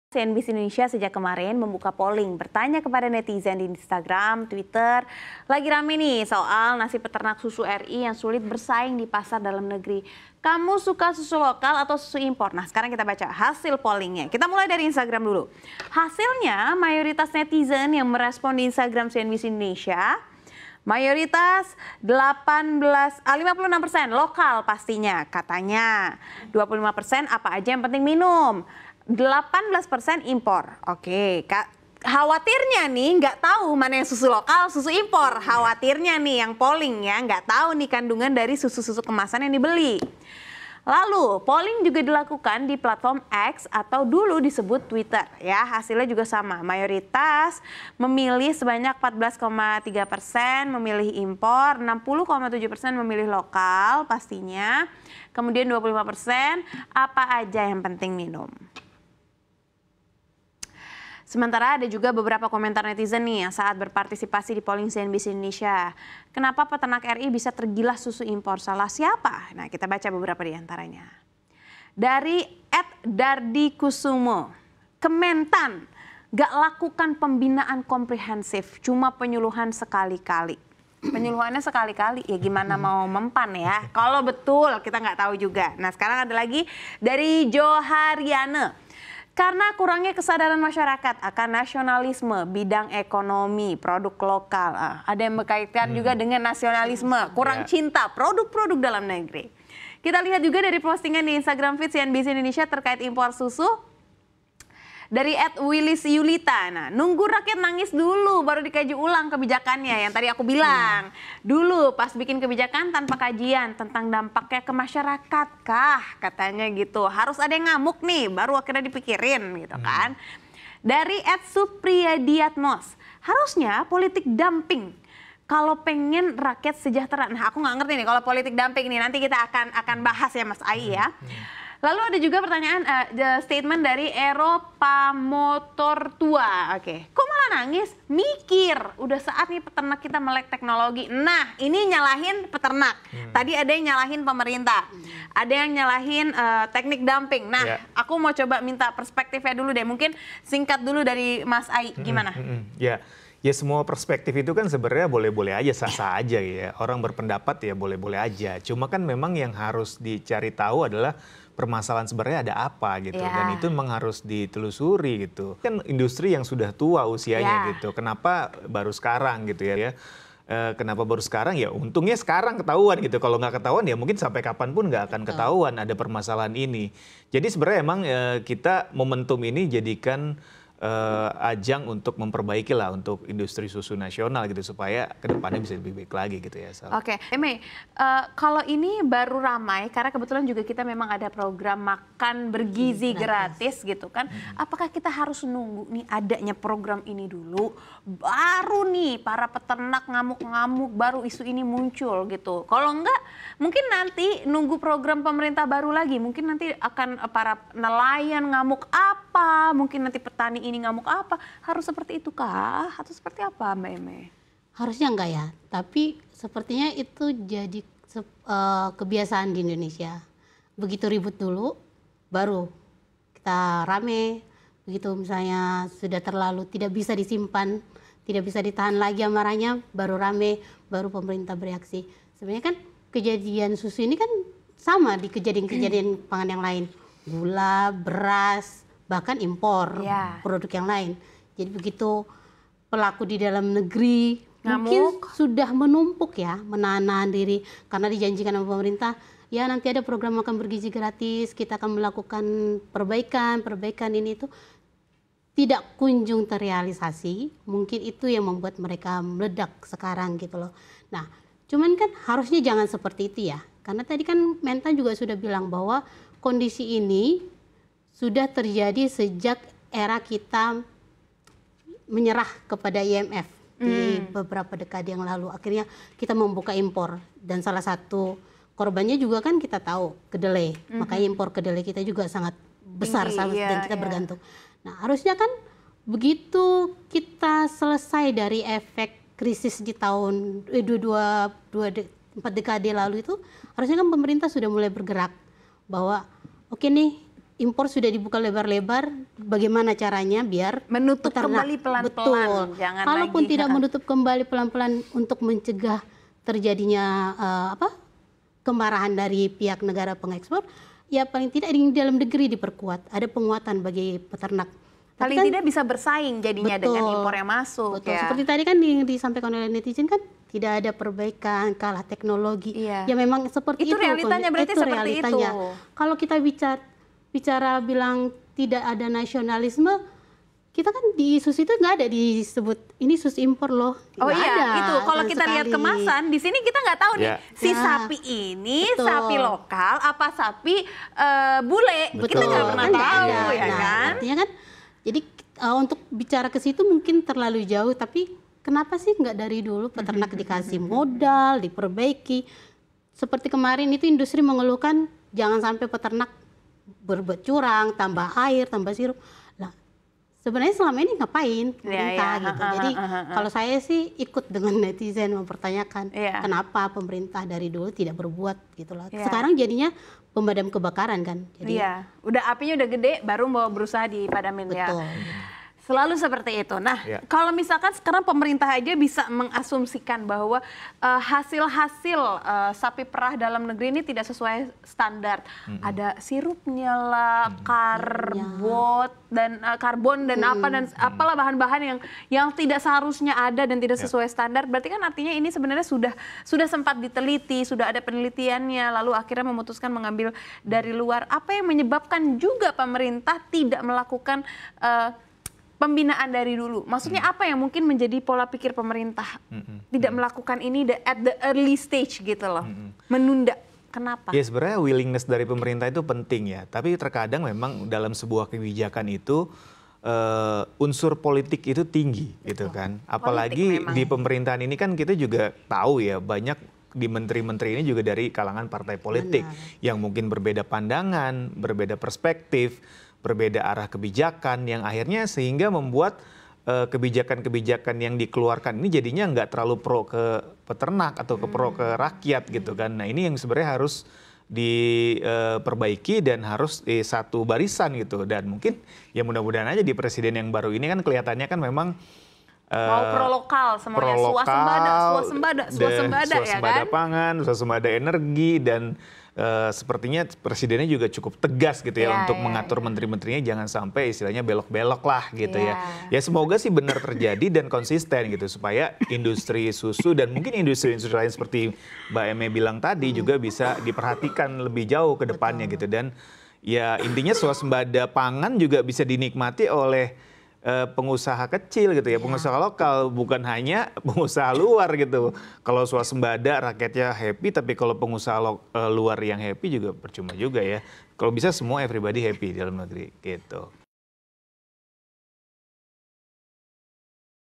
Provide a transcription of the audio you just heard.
CNBC Indonesia sejak kemarin membuka polling bertanya kepada netizen di Instagram, Twitter. Lagi rame nih soal nasib peternak susu RI yang sulit bersaing di pasar dalam negeri. Kamu suka susu lokal atau susu impor? Nah, sekarang kita baca hasil pollingnya. Kita mulai dari Instagram dulu. Hasilnya mayoritas netizen yang merespon di Instagram CNBC Indonesia, mayoritas 56% lokal pastinya katanya. 25% apa aja yang penting minum. 18% impor. Oke, khawatirnya nih nggak tahu mana yang susu lokal, susu impor. Khawatirnya nih yang polling ya nggak tahu nih kandungan dari susu-susu kemasan yang dibeli. Lalu polling juga dilakukan di platform X atau dulu disebut Twitter ya. Hasilnya juga sama. Mayoritas memilih sebanyak 14,3% memilih impor, 60,7% memilih lokal pastinya. Kemudian 25% apa aja yang penting minum. Sementara ada juga beberapa komentar netizen nih yang saat berpartisipasi di polling CNBC Indonesia. Kenapa peternak RI bisa tergilas susu impor? Salah siapa? Nah, kita baca beberapa di antaranya. Dari @dardikusumo, Kementan gak lakukan pembinaan komprehensif, cuma penyuluhan sekali-kali. Penyuluhannya sekali-kali, ya gimana mau mempan ya. Kalau betul kita nggak tahu juga. Nah, sekarang ada lagi dari Johariane. Karena kurangnya kesadaran masyarakat akan nasionalisme, bidang ekonomi, produk lokal. Ada yang berkaitan juga dengan nasionalisme, kurang cinta produk-produk dalam negeri. Kita lihat juga dari postingan di Instagram feed CNBC Indonesia terkait impor susu. Dari @willisyulita, nah nunggu rakyat nangis dulu baru dikaji ulang kebijakannya yang tadi aku bilang. Dulu pas bikin kebijakan tanpa kajian tentang dampaknya ke masyarakat kah katanya gitu. Harus ada yang ngamuk nih baru akhirnya dipikirin gitu kan. Dari @supriyadiatmos, harusnya politik dumping. Kalau pengen rakyat sejahtera, nah aku nggak ngerti nih kalau politik dumping nih nanti kita akan bahas ya Mas Ai ya. Lalu ada juga pertanyaan, statement dari Eropa Motor Tua. Oke, kok malah nangis? Mikir, udah saat nih peternak kita melek teknologi. Nah, ini nyalahin peternak. Tadi ada yang nyalahin pemerintah. Ada yang nyalahin teknik dumping. Nah, aku mau coba minta perspektifnya dulu deh. Mungkin singkat dulu dari Mas Ai, gimana? Ya semua perspektif itu kan sebenarnya boleh-boleh aja, sah-sah aja ya. Orang berpendapat ya boleh-boleh aja. Cuma kan memang yang harus dicari tahu adalah permasalahan sebenarnya ada apa gitu. Dan itu memang harus ditelusuri gitu. Kan industri yang sudah tua usianya gitu. Kenapa baru sekarang gitu ya. Kenapa baru sekarang ya untungnya sekarang ketahuan gitu. Kalau nggak ketahuan ya mungkin sampai kapanpun nggak akan ketahuan ada permasalahan ini. Jadi sebenarnya emang kita momentum ini jadikan ajang untuk memperbaiki lah untuk industri susu nasional gitu supaya kedepannya bisa lebih baik lagi gitu ya. Oke, Eme, kalau ini baru ramai karena kebetulan juga kita memang ada program makan bergizi gratis gitu kan. Apakah kita harus nunggu nih adanya program ini dulu baru nih para peternak ngamuk-ngamuk baru isu ini muncul gitu. Kalau enggak mungkin nanti nunggu program pemerintah baru lagi, mungkin nanti akan para nelayan ngamuk apa, mungkin nanti petani ini ngamuk apa, harus seperti itu kah atau seperti apa Mbak Eme? Harusnya enggak ya, tapi sepertinya itu jadi kebiasaan di Indonesia. Begitu ribut dulu, baru kita rame. Begitu misalnya sudah terlalu tidak bisa disimpan, tidak bisa ditahan lagi amarahnya, baru rame, baru pemerintah bereaksi. Sebenarnya kan kejadian susu ini kan sama di kejadian-kejadian pangan yang lain. Gula, beras, bahkan impor produk yang lain. Jadi begitu pelaku di dalam negeri mungkin sudah menumpuk ya, menahan diri karena dijanjikan sama pemerintah, ya nanti ada program makan bergizi gratis, kita akan melakukan perbaikan ini itu tidak kunjung terrealisasi. Mungkin itu yang membuat mereka meledak sekarang gitu loh. Nah, cuman kan harusnya jangan seperti itu ya. Karena tadi kan Mentan juga sudah bilang bahwa kondisi ini sudah terjadi sejak era kita menyerah kepada IMF di beberapa dekade yang lalu. Akhirnya kita membuka impor dan salah satu korbannya juga kan kita tahu kedelai. Makanya impor kedelai kita juga sangat besar dan kita bergantung. Nah, harusnya kan begitu kita selesai dari efek krisis di tahun 4 dekade lalu itu, harusnya kan pemerintah sudah mulai bergerak bahwa oke nih impor sudah dibuka lebar-lebar, bagaimana caranya biar Menutup peternak- kembali pelan-pelan, Betul. jangan Kalaupun lagi, tidak menutup kembali pelan-pelan untuk mencegah terjadinya kemarahan dari pihak negara pengekspor, ya paling tidak di dalam negeri diperkuat, ada penguatan bagi peternak. Tapi paling kan- tidak bisa bersaing jadinya dengan Betul. impor yang masuk. Betul. Ya. Seperti tadi kan disampaikan oleh netizen kan tidak ada perbaikan, kalah teknologi. Iya. Ya memang seperti Itu itu. realitanya, berarti itu seperti realitanya. itu. Kalau kita bicara bilang tidak ada nasionalisme, kita kan di SUS itu nggak ada disebut ini SUS impor loh. Oh Nggak iya, ada itu kalau sama kita lihat sekali. kemasan di sini kita nggak tahu nih Ya. si Ya, sapi ini betul. sapi lokal apa sapi bule, kita nggak pernah Kan nggak tahu ada. ya Nah, kan? artinya kan, jadi untuk bicara ke situ mungkin terlalu jauh, tapi kenapa sih nggak dari dulu peternak dikasih modal, diperbaiki? Seperti kemarin itu industri mengeluhkan jangan sampai peternak berbuat curang, tambah air, tambah sirup. Lah, sebenarnya selama ini ngapain pemerintah iya. gitu. Jadi kalau saya sih ikut dengan netizen mempertanyakan Iya. kenapa pemerintah dari dulu tidak berbuat gitu loh. Iya. Sekarang jadinya pemadam kebakaran kan. Jadi Iya, udah apinya udah gede, baru mau berusaha dipadamin ya. betul. Selalu seperti itu. Nah, Ya. kalau misalkan sekarang pemerintah aja bisa mengasumsikan bahwa hasil-hasil sapi perah dalam negeri ini tidak sesuai standar. Ada sirupnya lah, karbon dan apa dan apalah bahan-bahan yang tidak seharusnya ada dan tidak sesuai standar. Berarti kan artinya ini sebenarnya sudah sempat diteliti, sudah ada penelitiannya, lalu akhirnya memutuskan mengambil dari luar. Apa yang menyebabkan juga pemerintah tidak melakukan pembinaan dari dulu? Maksudnya apa yang mungkin menjadi pola pikir pemerintah tidak melakukan ini at the early stage gitu loh, menunda? Kenapa? Ya sebenarnya willingness dari pemerintah itu penting ya, tapi terkadang memang dalam sebuah kebijakan itu unsur politik itu tinggi gitu kan. Apalagi memang. di pemerintahan ini kan kita juga tahu ya banyak di menteri-menteri ini juga dari kalangan partai politik yang mungkin berbeda pandangan, berbeda perspektif, berbeda arah kebijakan yang akhirnya sehingga membuat kebijakan-kebijakan yang dikeluarkan ini jadinya nggak terlalu pro ke peternak atau pro ke rakyat gitu kan. Nah ini yang sebenarnya harus diperbaiki dan harus di satu barisan gitu. Dan mungkin ya mudah-mudahan aja di presiden yang baru ini kan kelihatannya kan memang Mau pro lokal semuanya, swasembada ya kan? Pangan, swasembada energi dan sepertinya presidennya juga cukup tegas gitu ya untuk mengatur menteri-menterinya jangan sampai istilahnya belok-belok lah gitu ya. Ya semoga sih benar terjadi dan konsisten gitu supaya industri susu dan mungkin industri-industri lain seperti Mbak Eme bilang tadi juga bisa diperhatikan lebih jauh ke depannya gitu. Dan ya intinya swasembada pangan juga bisa dinikmati oleh pengusaha kecil gitu ya, pengusaha lokal, bukan hanya pengusaha luar gitu. Kalau swasembada rakyatnya happy, tapi kalau pengusaha luar yang happy juga percuma juga ya. Kalau bisa semua everybody happy di dalam negeri gitu.